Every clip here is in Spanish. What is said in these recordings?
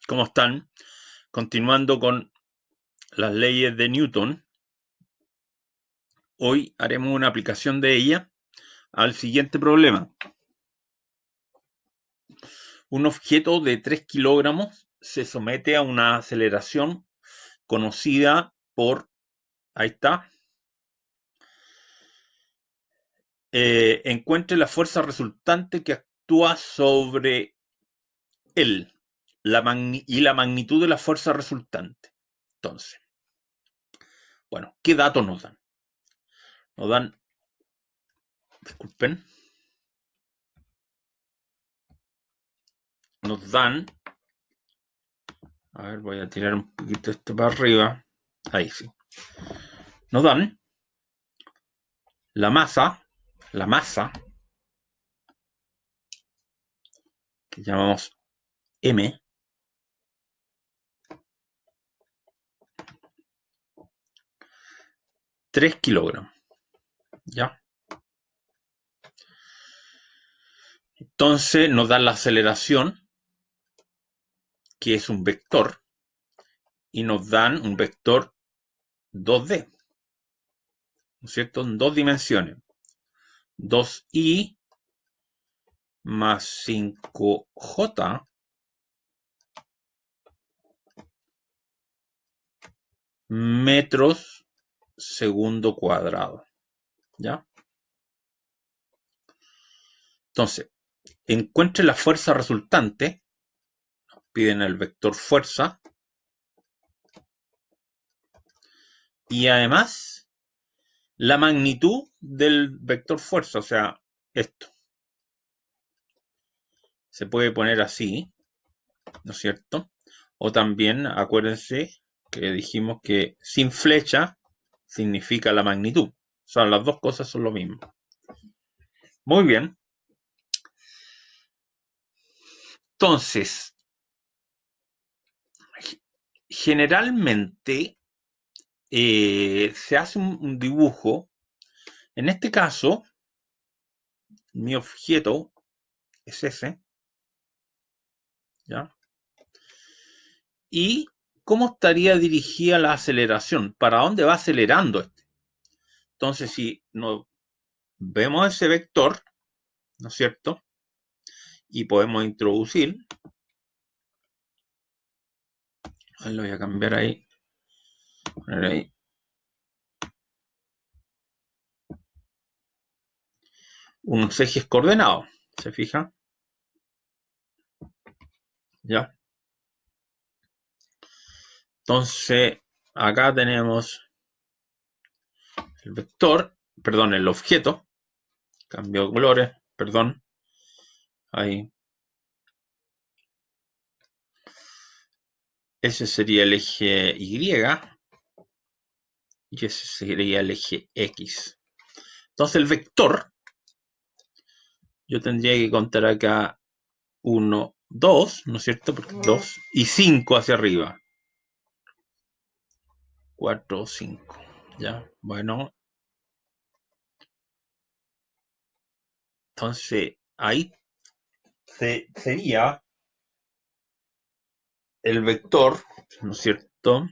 ¿Cómo están? Continuando con las leyes de Newton, hoy haremos una aplicación de ella al siguiente problema. Un objeto de 3 kilogramos se somete a una aceleración conocida por, ahí está, encuentre la fuerza resultante que actúa sobre él y la magnitud de la fuerza resultante. Entonces, bueno, ¿qué datos nos dan? Nos dan, disculpen, nos dan, a ver, voy a tirar un poquito esto para arriba, ahí sí. Nos dan la masa, que llamamos M, 3 kilogramos, ¿ya? Entonces nos dan la aceleración, que es un vector, y nos dan un vector 2D, ¿no es cierto? En dos dimensiones. 2i más 5j metros segundo cuadrado, ¿ya? Entonces, encuentre la fuerza resultante, piden el vector fuerza, y además la magnitud del vector fuerza, o sea, esto. Se puede poner así, ¿no es cierto? O también, acuérdense que dijimos que sin flecha significa la magnitud. O sea, las dos cosas son lo mismo. Muy bien. Entonces, generalmente se hace un dibujo. En este caso, mi objeto es ese, ¿ya? ¿Y cómo estaría dirigida la aceleración? ¿Para dónde va acelerando este? Entonces, si nos vemos ese vector, ¿no es cierto? Y podemos introducir, lo voy a cambiar ahí, poner ahí, unos ejes coordenados, ¿se fija? ¿Ya? Entonces, acá tenemos el vector, perdón, el objeto, cambio de colores, perdón, ahí. Ese sería el eje Y y ese sería el eje X. Entonces el vector, yo tendría que contar acá 1, 2, ¿no es cierto? Porque 2 y 5 hacia arriba. 4, 5. ¿Ya? Bueno, entonces ahí sería el vector, ¿no es cierto?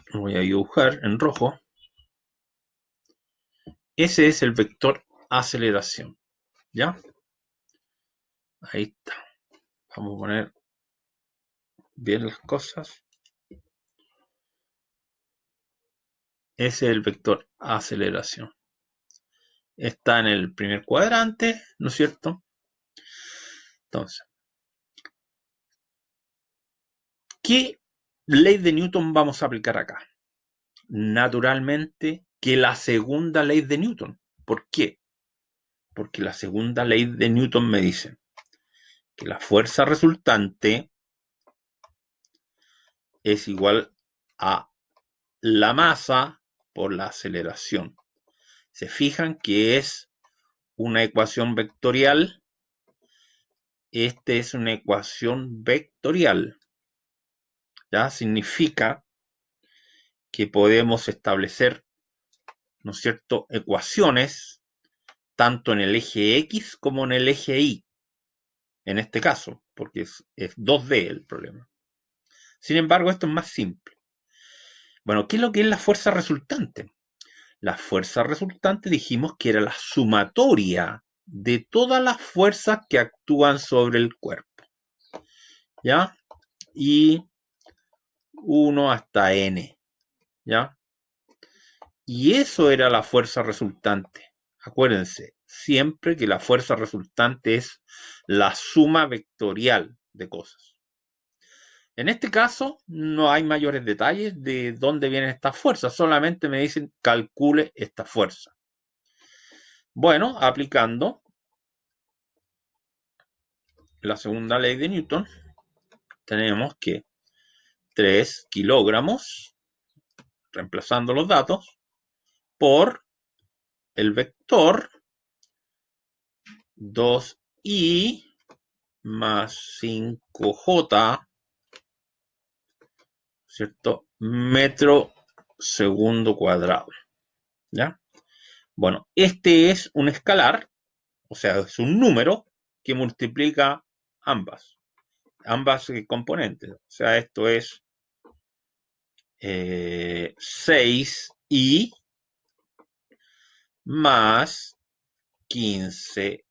Lo voy a dibujar en rojo. Ese es el vector aceleración, ¿ya? Ahí está. Vamos a poner bien las cosas. Ese es el vector aceleración. Está en el primer cuadrante, ¿no es cierto? Entonces, ¿qué ley de Newton vamos a aplicar acá? Naturalmente que la segunda ley de Newton. ¿Por qué? Porque la segunda ley de Newton me dice que la fuerza resultante es igual a la masa por la aceleración. Se fijan que es una ecuación vectorial. Esta es una ecuación vectorial. ¿Ya? Significa que podemos establecer, ¿no es cierto?, ecuaciones tanto en el eje X como en el eje Y. en este caso, porque es 2D el problema. Sin embargo, esto es más simple. Bueno, ¿qué es lo que es la fuerza resultante? La fuerza resultante dijimos que era la sumatoria de todas las fuerzas que actúan sobre el cuerpo. ¿Ya? Y 1 hasta n. ¿Ya? Y eso era la fuerza resultante. Acuérdense, siempre que la fuerza resultante es la suma vectorial de cosas. En este caso, no hay mayores detalles de dónde vienen estas fuerzas, solamente me dicen calcule esta fuerza. Bueno, aplicando la segunda ley de Newton, tenemos que 3 kilogramos, reemplazando los datos, por el vector 2i más 5j, ¿cierto? Metro segundo cuadrado, ¿ya? Bueno, este es un escalar, o sea, es un número que multiplica ambas componentes. O sea, esto es 6i más 15j.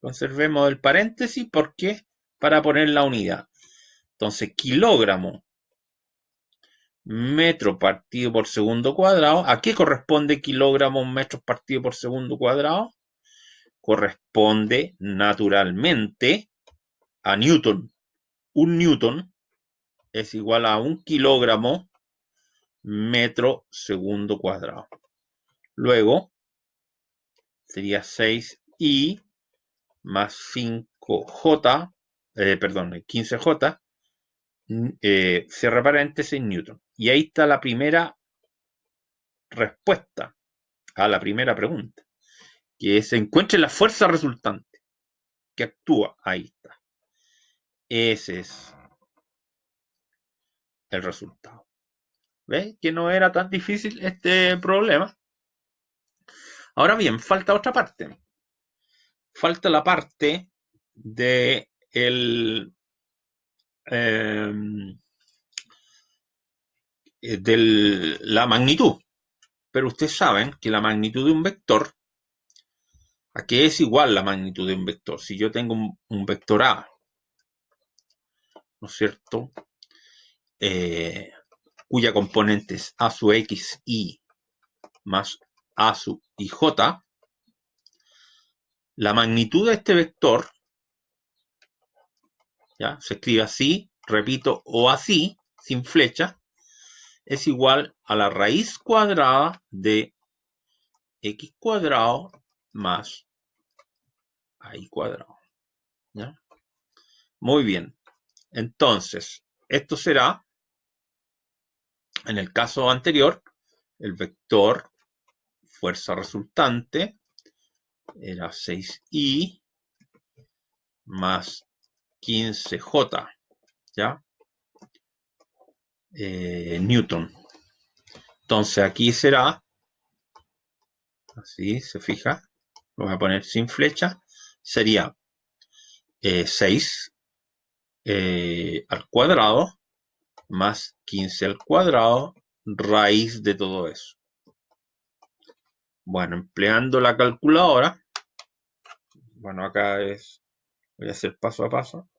Conservemos el paréntesis porque para poner la unidad. Entonces, kilogramo metro partido por segundo cuadrado. ¿A qué corresponde kilogramos metros partido por segundo cuadrado? Corresponde naturalmente a Newton. Un Newton es igual a 1 kilogramo metro segundo cuadrado. Luego sería 6i más 5j, perdón, 15j, cierra paréntesis, Newton. Y ahí está la primera respuesta a la primera pregunta, que es encuentre la fuerza resultante que actúa. Ahí está. Ese es el resultado. ¿Ves? Que no era tan difícil este problema. Ahora bien, falta otra parte. Falta la parte de la magnitud. Pero ustedes saben que la magnitud de un vector, ¿a qué es igual la magnitud de un vector? Si yo tengo un vector A, ¿no es cierto? Cuya componente es A sub X, Y más A sub y J, la magnitud de este vector, ¿ya? Se escribe así, repito, o así, sin flecha, es igual a la raíz cuadrada de X cuadrado más Y cuadrado. ¿Ya? Muy bien. Entonces, esto será, en el caso anterior, el vector fuerza resultante era 6i más 15j, ¿ya? Newton. Entonces aquí será, así se fija, lo voy a poner sin flecha, sería 6 al cuadrado más 15 al cuadrado raíz de todo eso. Bueno, empleando la calculadora, bueno, acá voy a hacer paso a paso.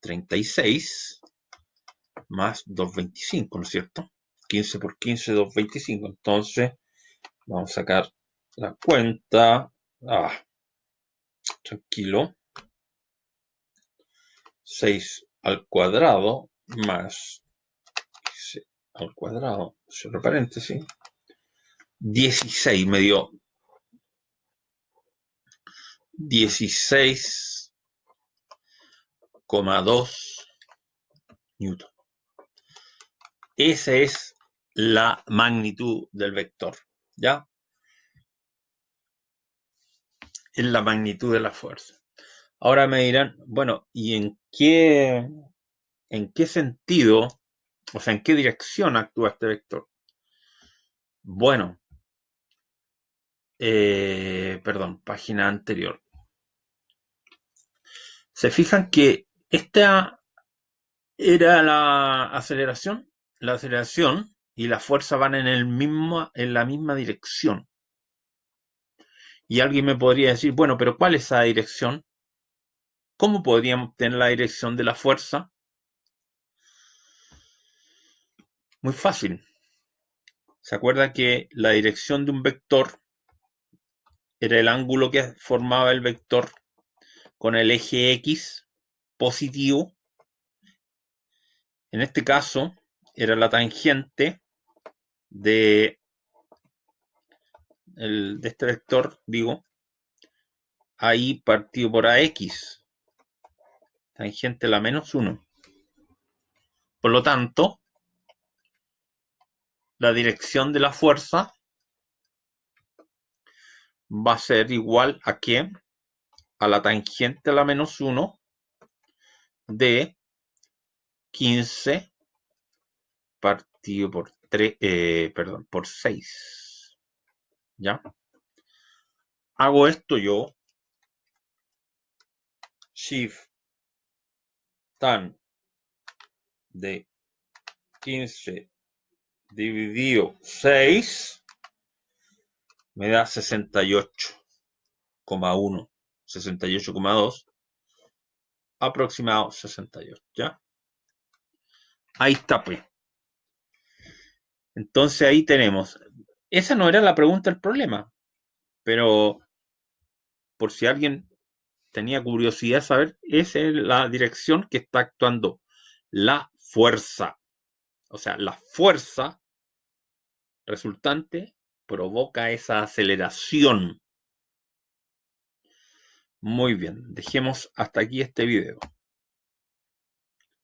36 más 225, ¿no es cierto? 15 por 15, 225. Entonces, vamos a sacar la cuenta. Tranquilo. 6 al cuadrado más 15 al cuadrado, cierro paréntesis. 16 me dio 16,2 newton. Esa es la magnitud del vector, ¿ya? Es la magnitud de la fuerza. Ahora me dirán, bueno, ¿y en qué sentido, o sea, en qué dirección actúa este vector? Bueno, perdón, página anterior. Se fijan que esta era la aceleración. La aceleración y la fuerza van en la misma dirección. Y alguien me podría decir, bueno, pero ¿cuál es esa dirección? ¿Cómo podríamos tener la dirección de la fuerza? Muy fácil. ¿Se acuerda que la dirección de un vector era el ángulo que formaba el vector con el eje X positivo? En este caso, era la tangente de, de este vector, digo, ahí partido por AX, tangente a la menos 1. Por lo tanto, la dirección de la fuerza va a ser igual a ¿qué? A la tangente a la menos 1 de 15 partido por 3, perdón, por 6. ¿Ya? Hago esto yo, shift tan de 15 dividido 6 me da 68,1, 68,2, aproximado 68, ¿ya? Ahí está, pues. Entonces ahí tenemos. Esa no era la pregunta del problema, pero por si alguien tenía curiosidad de saber, esa es la dirección que está actuando la fuerza. O sea, la fuerza resultante provoca esa aceleración. Muy bien, dejemos hasta aquí este video.